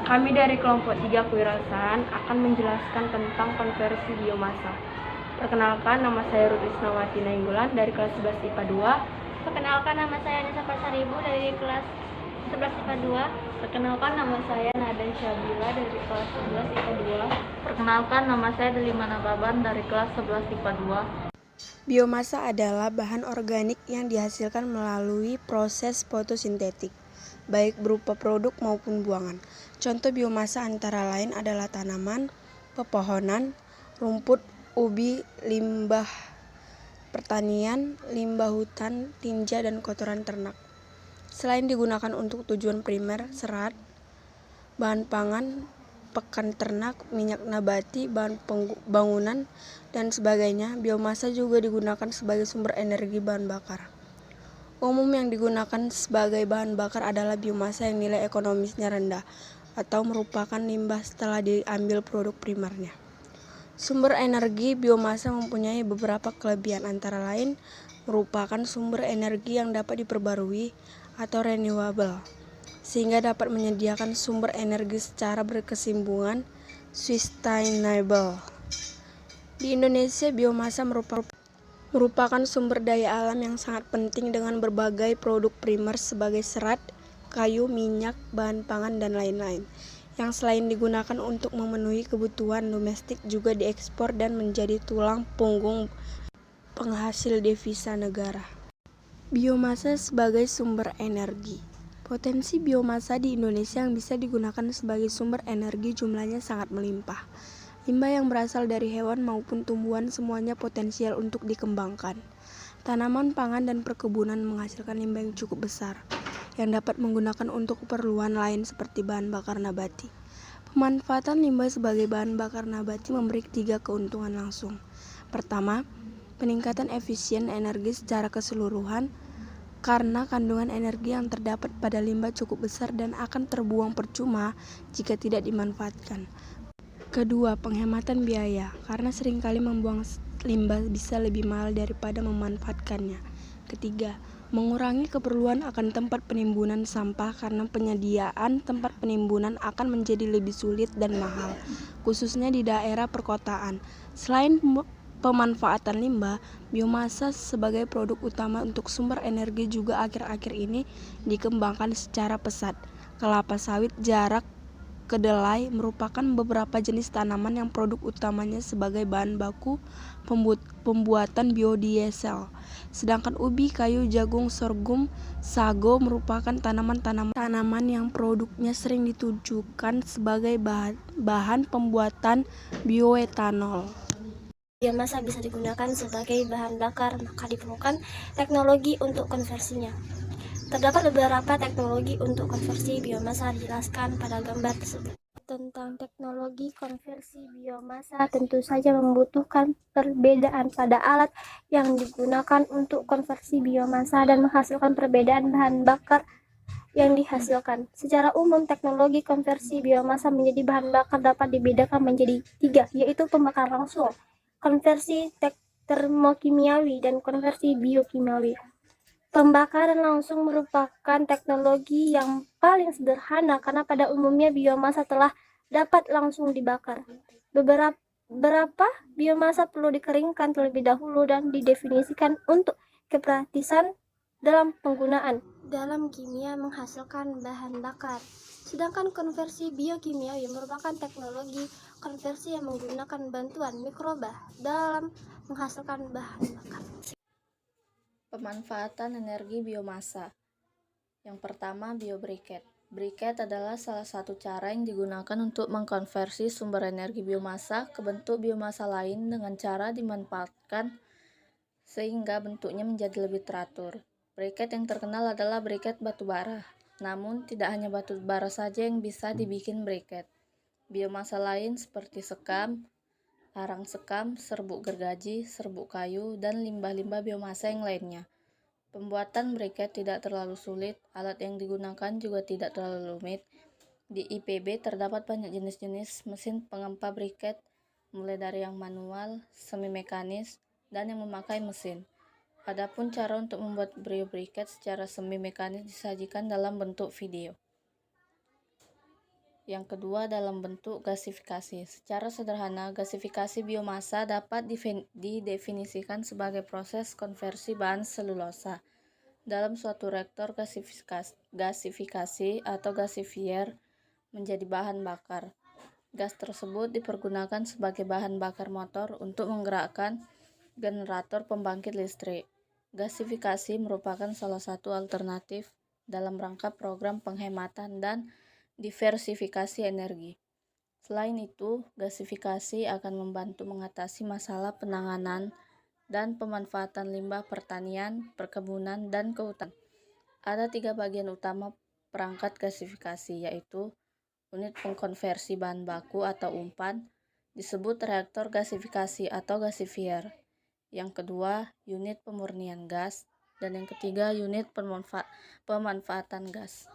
Kami dari kelompok 3 Kewirausahaan akan menjelaskan tentang konversi biomasa. Perkenalkan, nama saya Ruth Isnawati Nainggolan dari kelas 11 IPA 2. Perkenalkan, nama saya Anissa Pasaribu dari kelas 11 IPA 2. Perkenalkan, nama saya Nadan Syabila dari kelas 11 IPA 2. Perkenalkan, nama saya Delimana Baban dari kelas 11 IPA 2. Biomasa adalah bahan organik yang dihasilkan melalui proses fotosintetik, baik berupa produk maupun buangan. Contoh biomasa antara lain adalah tanaman, pepohonan, rumput, ubi, limbah pertanian, limbah hutan, tinja, dan kotoran ternak. Selain digunakan untuk tujuan primer, serat, bahan pangan, pakan ternak, minyak nabati, bahan bangunan, dan sebagainya, biomasa juga digunakan sebagai sumber energi bahan bakar. Umum yang digunakan sebagai bahan bakar adalah biomasa yang nilai ekonomisnya rendah atau merupakan limbah setelah diambil produk primernya. Sumber energi biomasa mempunyai beberapa kelebihan, antara lain merupakan sumber energi yang dapat diperbarui atau renewable, sehingga dapat menyediakan sumber energi secara berkesinambungan sustainable. Di Indonesia, biomasa merupakan sumber daya alam yang sangat penting dengan berbagai produk primer sebagai serat, kayu, minyak, bahan pangan, dan lain-lain, yang selain digunakan untuk memenuhi kebutuhan domestik juga diekspor dan menjadi tulang punggung penghasil devisa negara. Biomasa sebagai sumber energi. Potensi biomasa di Indonesia yang bisa digunakan sebagai sumber energi jumlahnya sangat melimpah. Limbah yang berasal dari hewan maupun tumbuhan semuanya potensial untuk dikembangkan. Tanaman pangan dan perkebunan menghasilkan limbah yang cukup besar, yang dapat menggunakan untuk keperluan lain seperti bahan bakar nabati. Pemanfaatan limbah sebagai bahan bakar nabati memberi 3 keuntungan langsung. Pertama, peningkatan efisien energi secara keseluruhan, karena kandungan energi yang terdapat pada limbah cukup besar dan akan terbuang percuma jika tidak dimanfaatkan. Kedua, penghematan biaya, karena seringkali membuang limbah bisa lebih mahal daripada memanfaatkannya. Ketiga, mengurangi keperluan akan tempat penimbunan sampah karena penyediaan tempat penimbunan akan menjadi lebih sulit dan mahal, khususnya di daerah perkotaan. Selain pemanfaatan limbah, biomasa sebagai produk utama untuk sumber energi juga akhir-akhir ini dikembangkan secara pesat. Kelapa sawit, jarak, kedelai merupakan beberapa jenis tanaman yang produk utamanya sebagai bahan baku pembuatan biodiesel. Sedangkan ubi, kayu, jagung, sorghum, sago merupakan tanaman yang produknya sering ditujukan sebagai bahan pembuatan bioetanol. Biomasa bisa digunakan sebagai bahan bakar, maka diperlukan teknologi untuk konversinya. Terdapat beberapa teknologi untuk konversi biomasa dijelaskan pada gambar tersebut. Tentang teknologi konversi biomasa tentu saja membutuhkan perbedaan pada alat yang digunakan untuk konversi biomasa dan menghasilkan perbedaan bahan bakar yang dihasilkan. Secara umum, teknologi konversi biomasa menjadi bahan bakar dapat dibedakan menjadi 3, yaitu pembakaran langsung, konversi termokimiawi, dan konversi biokimiawi. Pembakaran langsung merupakan teknologi yang paling sederhana karena pada umumnya biomasa telah dapat langsung dibakar. Beberapa biomasa perlu dikeringkan terlebih dahulu dan didefinisikan untuk kepraktisan dalam penggunaan. Dalam kimia menghasilkan bahan bakar. Sedangkan konversi biokimiawi merupakan teknologi konversi yang menggunakan bantuan mikroba dalam menghasilkan bahan bakar. Pemanfaatan energi biomasa. Yang pertama, biobriket. Briket adalah salah satu cara yang digunakan untuk mengkonversi sumber energi biomasa ke bentuk biomasa lain dengan cara dimanfaatkan sehingga bentuknya menjadi lebih teratur. Briket yang terkenal adalah briket batu bara. Namun, tidak hanya batu bara saja yang bisa dibikin briket. Biomasa lain seperti sekam, arang sekam, serbuk gergaji, serbuk kayu, dan limbah-limbah biomasa yang lainnya. Pembuatan briket tidak terlalu sulit, alat yang digunakan juga tidak terlalu rumit. Di IPB terdapat banyak jenis-jenis mesin pengempa briket, mulai dari yang manual, semi mekanis, dan yang memakai mesin. Adapun cara untuk membuat biobriket secara semi mekanis disajikan dalam bentuk video. Yang kedua dalam bentuk gasifikasi. Secara sederhana, gasifikasi biomasa dapat didefinisikan sebagai proses konversi bahan selulosa dalam suatu reaktor gasifikasi atau gasifier menjadi bahan bakar. Gas tersebut dipergunakan sebagai bahan bakar motor untuk menggerakkan generator pembangkit listrik. Gasifikasi merupakan salah satu alternatif dalam rangka program penghematan dan diversifikasi energi. Selain itu, gasifikasi akan membantu mengatasi masalah penanganan dan pemanfaatan limbah pertanian, perkebunan, dan kehutanan. Ada 3 bagian utama perangkat gasifikasi, yaitu unit pengkonversi bahan baku atau umpan, disebut reaktor gasifikasi atau gasifier. Yang kedua, unit pemurnian gas, dan yang ketiga, unit pemanfaatan gas.